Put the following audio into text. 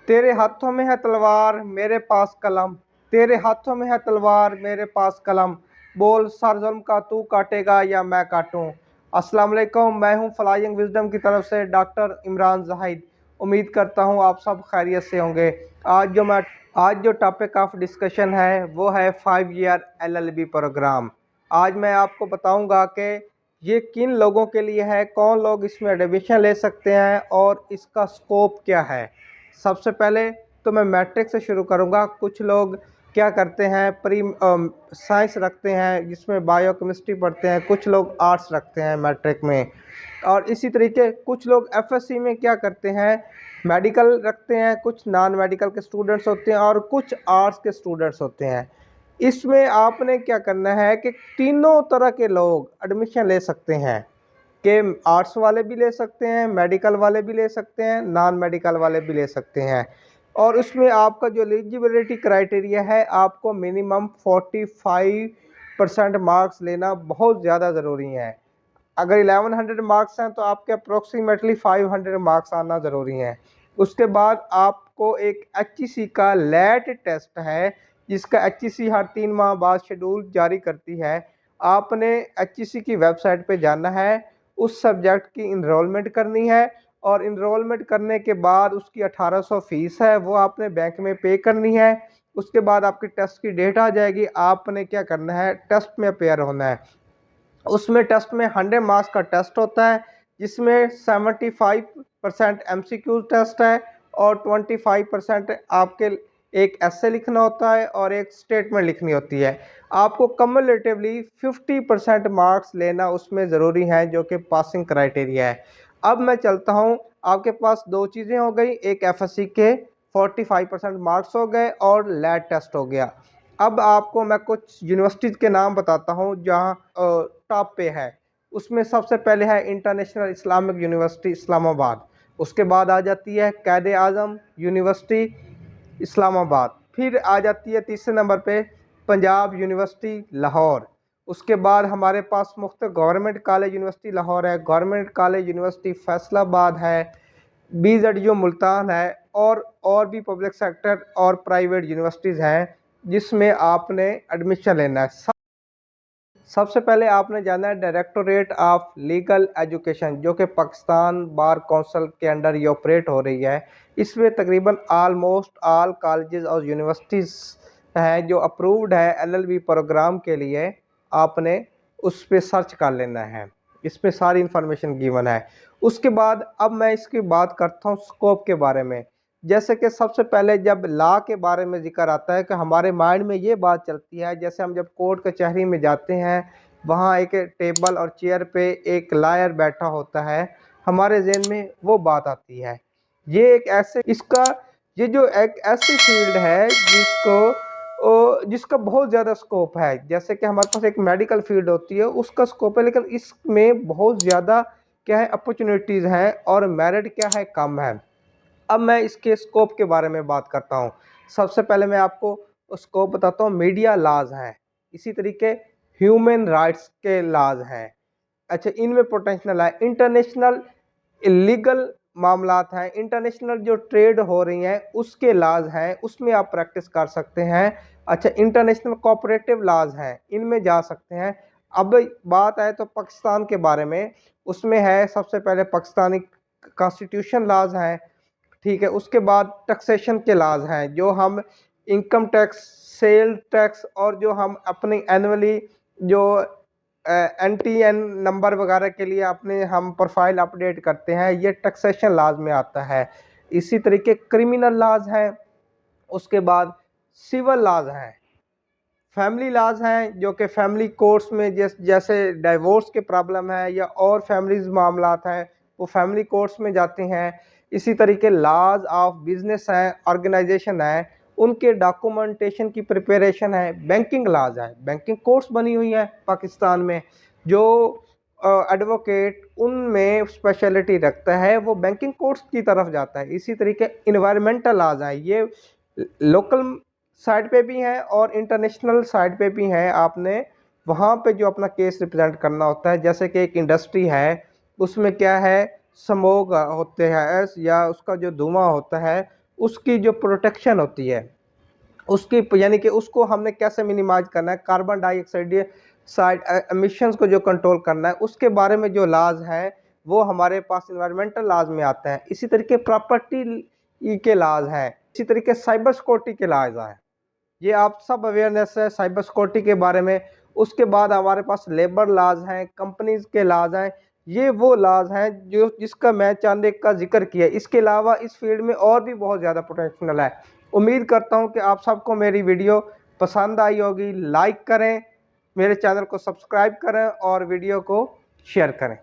तेरे हाथों में है तलवार मेरे पास कलम। तेरे हाथों में है तलवार मेरे पास कलम। बोल सर जुल्म का तू काटेगा या मैं काटूं। अस्सलाम वालेकुम, मैं हूं फ्लाइंग विजडम की तरफ से डॉक्टर इमरान जाहिद। उम्मीद करता हूं आप सब खैरियत से होंगे। आज जो टॉपिक ऑफ डिस्कशन है वो है 5 ईयर LLB प्रोग्राम। आज मैं आपको बताऊंगा कि ये किन लोगों के लिए है, कौन लोग इसमें एडमिशन ले सकते हैं और इसका स्कोप क्या है। सबसे पहले तो मैं मैट्रिक से शुरू करूंगा। कुछ लोग क्या करते हैं, प्री साइंस रखते हैं जिसमें बायो केमिस्ट्री पढ़ते हैं, कुछ लोग आर्ट्स रखते हैं मैट्रिक में। और इसी तरीके कुछ लोग FSC में क्या करते हैं, मेडिकल रखते हैं, कुछ नॉन मेडिकल के स्टूडेंट्स होते हैं और कुछ आर्ट्स के स्टूडेंट्स होते हैं। इसमें आपने क्या करना है कि तीनों तरह के लोग एडमिशन ले सकते हैं, कि आर्ट्स वाले भी ले सकते हैं, मेडिकल वाले भी ले सकते हैं, नॉन मेडिकल वाले भी ले सकते हैं। और उसमें आपका जो एलिजिबिलिटी क्राइटेरिया है, आपको मिनिमम 45% मार्क्स लेना बहुत ज़्यादा ज़रूरी है। अगर 1100 मार्क्स हैं तो आपके अप्रोक्सीमेटली 500 मार्क्स आना ज़रूरी है। उसके बाद आपको एक HEC का लैट टेस्ट है, जिसका HEC हर 3 माह बाद शेड्यूल जारी करती है। आपने HEC की वेबसाइट पे जाना है, उस सब्जेक्ट की इनरोलमेंट करनी है और इनरोलमेंट करने के बाद उसकी 1800 फीस है, वो आपने बैंक में पे करनी है। उसके बाद आपकी टेस्ट की डेट आ जाएगी, आपने क्या करना है, टेस्ट में अपेयर होना है। उसमें टेस्ट में 100 मार्क्स का टेस्ट होता है, जिसमें 75% MCQ टेस्ट है और 25% आपके एक ऐसे लिखना होता है और एक स्टेटमेंट लिखनी होती है। आपको कम्युलेटिवली 50% मार्क्स लेना उसमें ज़रूरी है, जो कि पासिंग क्राइटेरिया है। अब मैं चलता हूँ, आपके पास दो चीज़ें हो गई, एक FSC के 45% मार्क्स हो गए और लैट टेस्ट हो गया। अब आपको मैं कुछ यूनिवर्सिटीज़ के नाम बताता हूँ जहाँ टॉप पे है। उसमें सबसे पहले है इंटरनेशनल इस्लामिक यूनिवर्सिटी इस्लामाबाद। उसके बाद आ जाती है कैद आज़म यूनिवर्सिटी इस्लामाबाद। फिर आ जाती है तीसरे नंबर पे पंजाब यूनिवर्सिटी लाहौर। उसके बाद हमारे पास मुख्तलिफ गवर्नमेंट कॉलेज यूनिवर्सिटी लाहौर है, गवर्नमेंट कॉलेज यूनिवर्सिटी फैसलाबाद है, BZU मुल्तान है और भी पब्लिक सेक्टर और प्राइवेट यूनिवर्सिटीज़ हैं जिसमें आपने एडमिशन लेना है। सबसे पहले आपने जाना है डायरेक्टोरेट ऑफ लीगल एजुकेशन, जो कि पाकिस्तान बार काउंसिल के अंडर ये ऑपरेट हो रही है। इसमें तकरीबन आलमोस्ट ऑल कॉलेजेस और यूनिवर्सिटीज़ हैं जो अप्रूव्ड है LLB प्रोग्राम के लिए। आपने उस पर सर्च कर लेना है, इस पर सारी इंफॉर्मेशन गिवन है। उसके बाद अब मैं इसकी बात करता हूँ स्कोप के बारे में। जैसे कि सबसे पहले जब लॉ के बारे में जिक्र आता है कि हमारे माइंड में ये बात चलती है, जैसे हम जब कोर्ट कचहरी में जाते हैं, वहाँ एक टेबल और चेयर पे एक लायर बैठा होता है, हमारे जहन में वो बात आती है। ये एक ऐसे इसका ये जो एक ऐसी फील्ड है जिसका बहुत ज़्यादा स्कोप है। जैसे कि हमारे पास एक मेडिकल फील्ड होती है, उसका स्कोप है, लेकिन इसमें बहुत ज़्यादा क्या है, अपॉर्चुनिटीज़ हैं और मेरिट क्या है, कम है। अब मैं इसके स्कोप के बारे में बात करता हूँ। सबसे पहले मैं आपको स्कोप बताता हूँ। मीडिया लॉज हैं, इसी तरीके ह्यूमन राइट्स के लॉज हैं। अच्छा, इनमें पोटेंशियल है। इंटरनेशनल इलीगल मामलात हैं, इंटरनेशनल जो ट्रेड हो रही हैं उसके लॉज हैं, उसमें आप प्रैक्टिस कर सकते हैं। अच्छा, इंटरनेशनल कोऑपरेटिव लॉज हैं, इनमें जा सकते हैं। अब बात आए तो पाकिस्तान के बारे में, उसमें है सबसे पहले पाकिस्तानी कॉन्स्टिट्यूशन लॉज हैं, ठीक है। उसके बाद टैक्सेशन के लॉज हैं, जो हम इनकम टैक्स, सेल टैक्स और जो हम अपनी एनुअली जो NTN नंबर वगैरह के लिए अपने हम प्रोफाइल अपडेट करते हैं, ये टैक्सेशन लॉज में आता है। इसी तरीके क्रिमिनल लॉज हैं। उसके बाद सिविल लॉज हैं, फैमिली लॉज हैं, जो कि फैमिली कोर्ट्स में जैसे डाइवोर्स के प्रॉब्लम है या और फैमिलीज मामलात हैं, वो फैमिली कोर्ट्स में जाते हैं। इसी तरीके लॉज ऑफ बिजनेस हैं, ऑर्गेनाइजेशन है, उनके डॉक्यूमेंटेशन की प्रिपरेशन है। बैंकिंग लॉज है, बैंकिंग कोर्ट्स बनी हुई है पाकिस्तान में, जो एडवोकेट उनमें स्पेशलिटी रखता है वो बैंकिंग कोर्ट्स की तरफ जाता है। इसी तरीके इन्वायरमेंटल लॉज हैं, ये लोकल साइड पे भी हैं और इंटरनेशनल साइड पे भी हैं। आपने वहाँ पे जो अपना केस रिप्रेजेंट करना होता है, जैसे कि एक इंडस्ट्री है, उसमें क्या है, स्मोक होते हैं या उसका जो धुआं होता है, उसकी जो प्रोटेक्शन होती है उसकी, यानी कि उसको हमने कैसे मिनिमाइज करना है, कार्बन डाइऑक्साइड साइड एमिशंस को जो कंट्रोल करना है, उसके बारे में जो लाज हैं वो हमारे पास इन्वायरमेंटल लाज में आते हैं। इसी तरीके प्रॉपर्टी के लाज हैं, इसी तरीके साइबर सिक्योरिटी के लाज हैं। ये आप सब अवेयरनेस है साइबर सिक्योरिटी के बारे में। उसके बाद हमारे पास लेबर लाज हैं, कंपनीज के लाज हैं। ये वो लाज हैं जो जिसका मैं चंद एक का जिक्र किया। इसके अलावा इस फील्ड में और भी बहुत ज़्यादा पोटेंशियल है। उम्मीद करता हूँ कि आप सबको मेरी वीडियो पसंद आई होगी। लाइक करें, मेरे चैनल को सब्सक्राइब करें और वीडियो को शेयर करें।